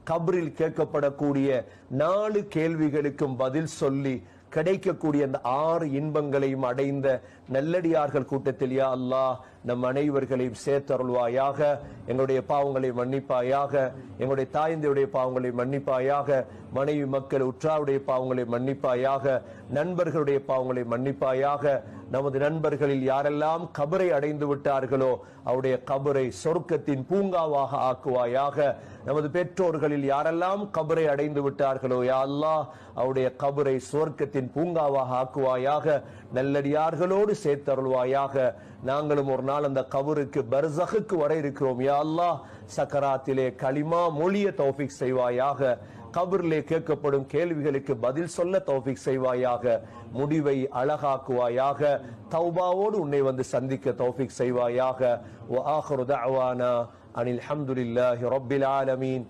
கபரில் கேட்கப்படக்கூடிய 4 கேள்விகளுக்கும் பதில் சொல்லி கிடைக்கக்கூடிய அந்த 6 இன்பங்களையும் அடைந்த நல்லடியார்கள் கூட்டத்தில் யா அல்லாஹ் நம் அனைவர்களையும் சேர்த்தருள்வாயாக. எங்களுடைய பாவங்களை மன்னிப்பாயாக, எங்களுடைய தாய்ந்தையுடைய பாவங்களை மன்னிப்பாயாக, மனைவி மக்கள் உற்றாருடைய பாவங்களை மன்னிப்பாயாக, நண்பர்களுடைய பாவங்களை மன்னிப்பாயாக. நமது நண்பர்களில் யாரெல்லாம் கபரை அடைந்து விட்டார்களோ அவருடைய கபரை சொர்க்கத்தின் பூங்காவாக ஆக்குவாயாக. நமது பெற்றோர்களில் யாரெல்லாம் கபரை அடைந்து விட்டார்களோ யா அல்லாஹ் அவருடைய கபரை சொர்க்கத்தின் பூங்காவாக ஆக்குவாயாக. நல்லடியார்களோடு சேர்த்தருள்வாயாக. நாங்களும் ஒரு நாள் அந்த கபருக்கு பர்சகுக்கு வர இருக்கிறோம் யா அல்லாஹ். சக்கராத்திலே களிமா மொழிய தௌஃபீக் செய்வாயாக. கபரிலே கேட்கப்படும் கேள்விகளுக்கு பதில் சொல்ல தௌஃபீக் செய்வாயாக. முடிவை அழகாக்குவாயாக. தௌபாவோடு உன்னை வந்து சந்திக்க தௌஃபீக் செய்வாயாக. வ ஆகிரு தஅவானா அனில் ஹம்துலில்லாஹி ரப்பில் ஆலமீன்.